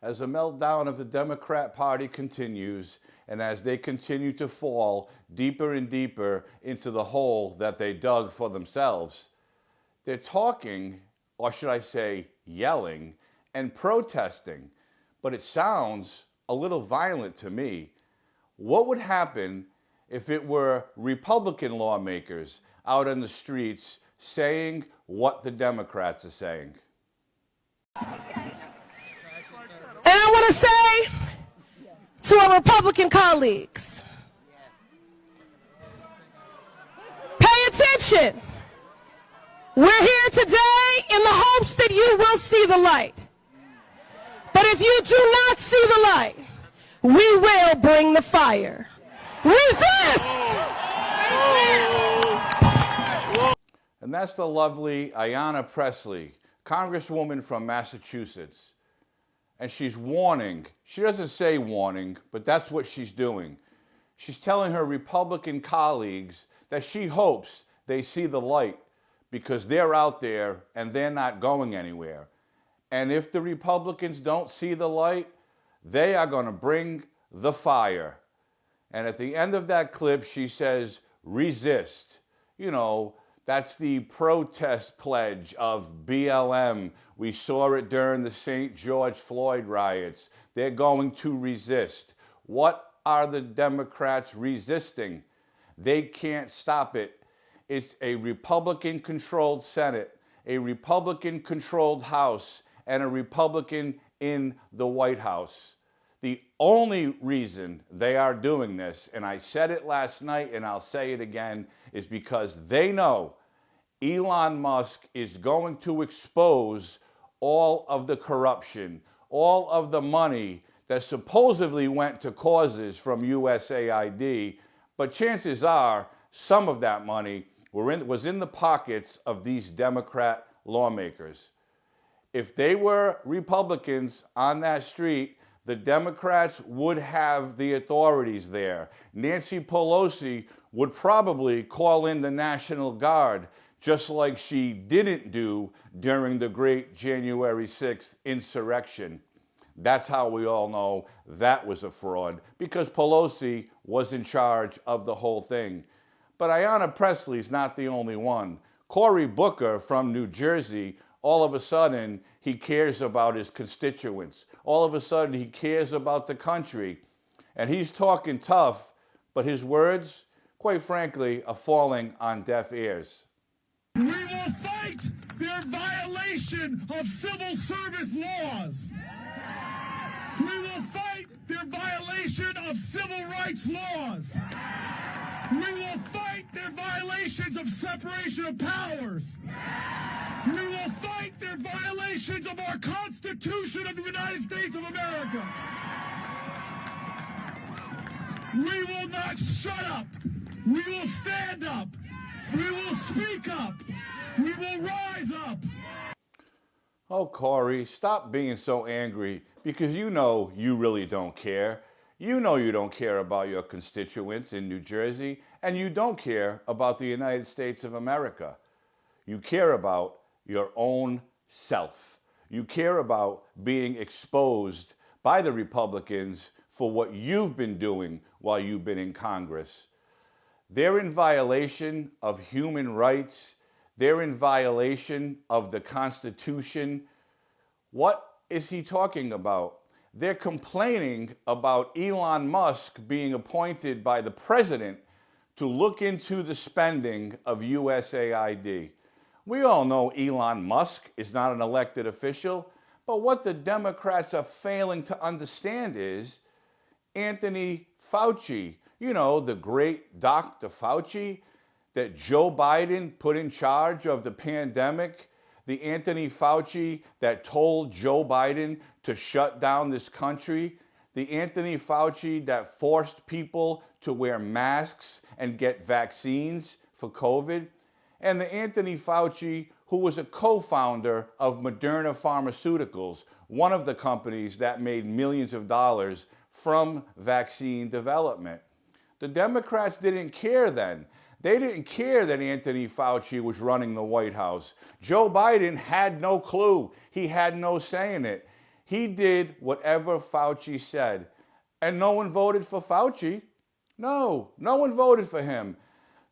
as the meltdown of the Democrat Party continues and as they continue to fall deeper and deeper into the hole that they dug for themselves, they're talking, or should I say yelling, and protesting, but it sounds a little violent to me. What would happen if it were Republican lawmakers out on the streets saying what the Democrats are saying? And I want to say to our Republican colleagues, pay attention. We're here today in the hopes that you will see the light. But if you do not see the light, we will bring the fire. Resist! And that's the lovely Ayanna Pressley, Congresswoman from Massachusetts. And she's warning. She doesn't say warning, but that's what she's doing. She's telling her Republican colleagues that she hopes they see the light because they're out there and they're not going anywhere. And if the Republicans don't see the light, they are going to bring the fire. And at the end of that clip, she says, resist. You know, that's the protest pledge of BLM. We saw it during the St. George Floyd riots. They're going to resist. What are the Democrats resisting? They can't stop it. It's a Republican-controlled Senate, a Republican-controlled House, and a Republican in the White House. The only reason they are doing this, and I said it last night and I'll say it again, is because they know Elon Musk is going to expose all of the corruption, all of the money that supposedly went to causes from USAID, but chances are some of that money was in the pockets of these Democrat lawmakers. If they were Republicans on that street, the Democrats would have the authorities there. Nancy Pelosi would probably call in the National Guard, just like she didn't do during the great January 6th insurrection. That's how we all know that was a fraud, because Pelosi was in charge of the whole thing. But Ayanna Pressley's not the only one. Cory Booker from New Jersey, all of a sudden, he cares about his constituents. All of a sudden, he cares about the country. And he's talking tough, but his words, quite frankly, are falling on deaf ears. We will fight their violation of civil service laws. We will fight their violation of civil rights laws. We will fight their violations of separation of powers. We will fight their violations of our Constitution of the United States of America. We will not shut up. We will stand up. We will speak up. We will rise up. Oh, Cory, stop being so angry, because you know you really don't care. You know you don't care about your constituents in New Jersey, and you don't care about the United States of America. You care about your own self. You care about being exposed by the Republicans for what you've been doing while you've been in Congress. They're in violation of human rights. They're in violation of the Constitution. What is he talking about? They're complaining about Elon Musk being appointed by the president to look into the spending of USAID. We all know Elon Musk is not an elected official, but what the Democrats are failing to understand is Anthony Fauci, you know, the great Dr. Fauci that Joe Biden put in charge of the pandemic, the Anthony Fauci that told Joe Biden to shut down this country, the Anthony Fauci that forced people to wear masks and get vaccines for COVID, and the Anthony Fauci who was a co-founder of Moderna Pharmaceuticals, one of the companies that made millions of dollars from vaccine development. The Democrats didn't care then. They didn't care that Anthony Fauci was running the White House. Joe Biden had no clue. He had no say in it. He did whatever Fauci said. And no one voted for Fauci. No one voted for him.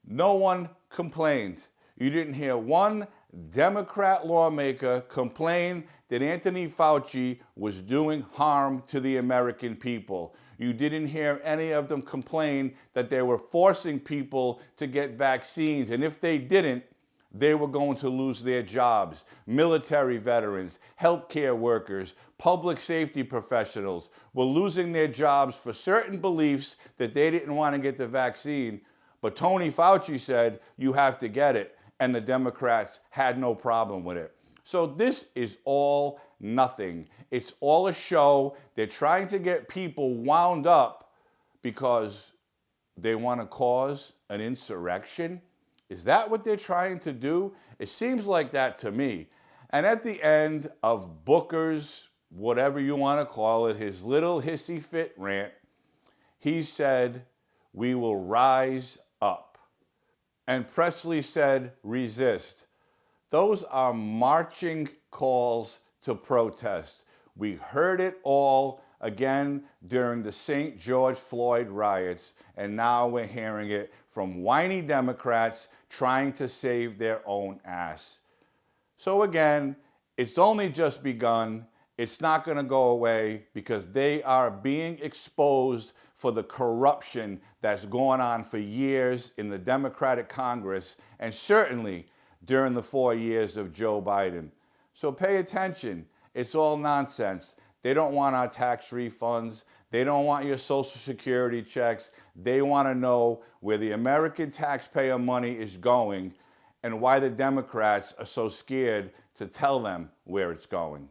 No one complained. You didn't hear one Democrat lawmaker complain that Anthony Fauci was doing harm to the American people. You didn't hear any of them complain that they were forcing people to get vaccines. And if they didn't, they were going to lose their jobs. Military veterans, healthcare workers, public safety professionals were losing their jobs for certain beliefs that they didn't want to get the vaccine. But Tony Fauci said, you have to get it. And the Democrats had no problem with it. So this is all nothing. It's all a show. They're trying to get people wound up because they want to cause an insurrection. Is that what they're trying to do? It seems like that to me. And at the end of Booker's, whatever you want to call it, his little hissy fit rant, he said, we will rise up. And Presley said, resist. Those are marching calls to protest. We heard it all again during the St. George Floyd riots, and now we're hearing it from whiny Democrats trying to save their own ass. So again, it's only just begun. It's not going to go away because they are being exposed for the corruption that's going on for years in the Democratic Congress and certainly during the 4 years of Joe Biden. So pay attention. It's all nonsense. They don't want our tax refunds. They don't want your Social Security checks. They want to know where the American taxpayer money is going and why the Democrats are so scared to tell them where it's going.